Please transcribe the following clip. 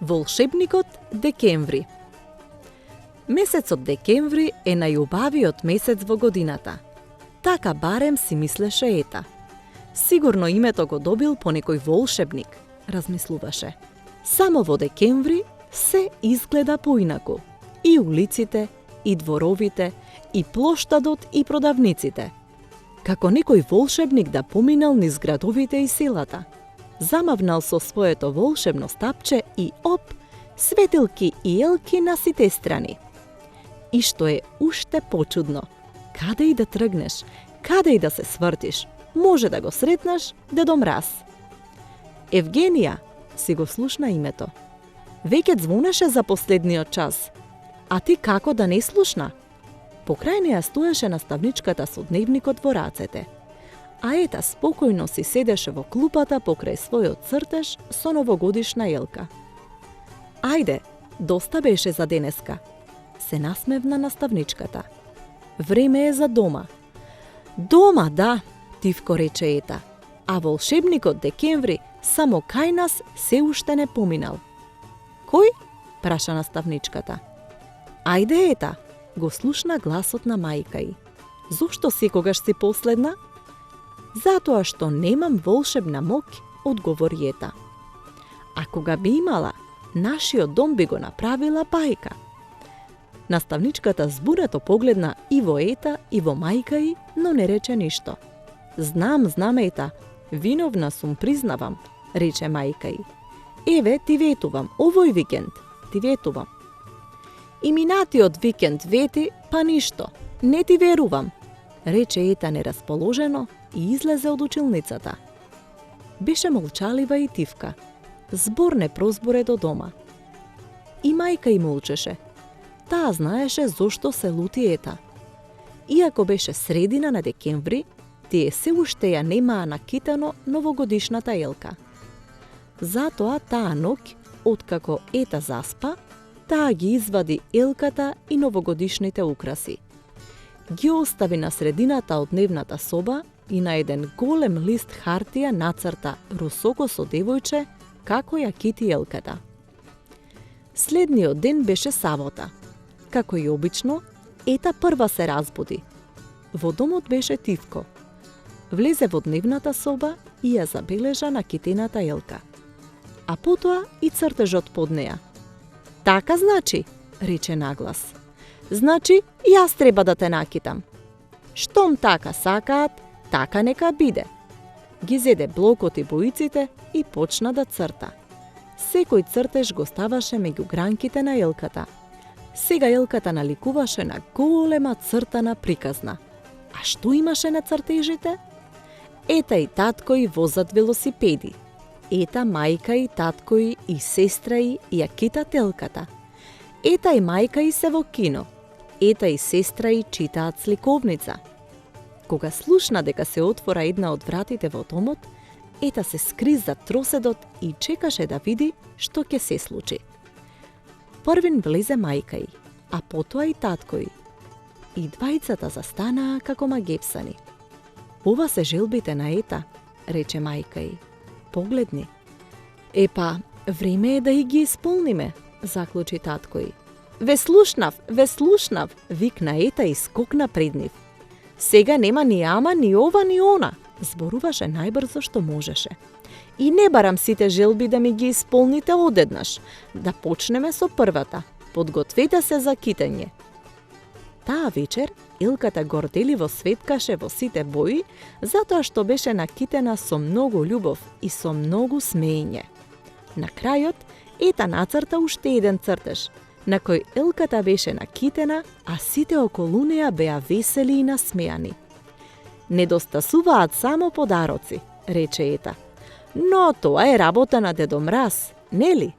Волшебникот декември. Месецот декември е најубавиот месец во годината. Така барем си мислеше Ета. Сигурно името го добил по некој волшебник, размислуваше. Само во декември се изгледа поинаку. И улиците, и дворовите, и плоштадот, и продавниците. Како некој волшебник да поминал низ градовите и селата. Замавнал со своето волшебно стапче и оп, светилки и елки на сите страни. И што е уште почудно, каде и да тргнеш, каде и да се свртиш, може да го сретнеш Дедо Мраз. Евгенија, си го слушна името. Веќе звонеше за последниот час. А ти како да не слушна? Покрај неја стоеше наставничката со дневникот во рацете. А Ета спокојно си седеше во клупата покрај својот цртеж со новогодишна елка. Ајде, доста беше за денеска, се насмевна наставничката. Време е за дома. Дома, да, тивко рече Ета, а волшебникот декември само кај нас се уште не поминал. Кој? Праша наставничката. Ајде, Ета, го слушна гласот на мајка ѝ. Зошто секогаш си последна? Затоа што немам волшебна моќ, одговори Ета. А кога би имала, нашиот дом би го направила бајка. Наставничката збунето погледна и во Ета и во мајка ѝ, но не рече ништо. Знам, Ета, виновна сум, признавам, рече мајка ѝ. Еве, ти ветувам, овој викенд, ти ветувам. И минатиот викенд вети, па ништо, не ти верувам, рече Ета нерасположено и излезе од училницата. Беше молчалива и тивка. Збор не прозборе до дома. И мајка ѝ молчеше. Таа знаеше зошто се лути Ета. Иако беше средина на декември, тие се уште ја немаа накитено новогодишната елка. Затоа таа ноќ, откако Ета заспа, таа ги извади елката и новогодишните украси. Ги остави на средината од дневната соба и на еден голем лист хартија нацрта русокосо девојче како ја кити елката. Следниот ден беше сабота. Како и обично, Ета прва се разбуди. Во домот беше тивко. Влезе во дневната соба и ја забележа накитената елка. А потоа и цртежот под неа. Така значи, рече наглас. Значи, јас треба да те накитам. Штом така сакаат, така нека биде. Ги зеде блокот и боиците и почна да црта. Секој цртеж го ставаше меѓу гранките на елката. Сега елката наликуваше на голема цртана приказна. А што имаше на цртежите? Ета и татко ѝ возат велосипеди. Ета, мајка и татко и сестра ѝ ја китат елката. Ета и мајка ѝ се во кино. Ета и сестра ѝ читаат сликовница. Кога слушна дека се отвора една од вратите во домот, Ета се скри за троседот и чекаше да види што ќе се случи. Првин влезе мајка ѝ, а потоа и татко ѝ. И двајцата застанаа како магепсани. Ова се желбите на Ета, рече мајка ѝ. Погледни. Епа, време е да и ги исполниме, заклучи татко ѝ. Ве слушнав, викна Ета и скокна пред нив. Сега нема ни ама, ни ова, ни она, зборуваше најбрзо што можеше. И не барам сите желби да ми ги исполните одеднаш. Да почнеме со првата. Подгответе се за китење. Таа вечер елката горделиво светкаше во сите бои, затоа што беше накитена со многу љубов и со многу смеење. На крајот, Ета нацрта уште еден цртеж, на кој елката беше накитена, а сите околу неа беа весели и насмеани. Недостасуваат само подароци, рече Ета. Но тоа е работа на Дедо Мраз, нели?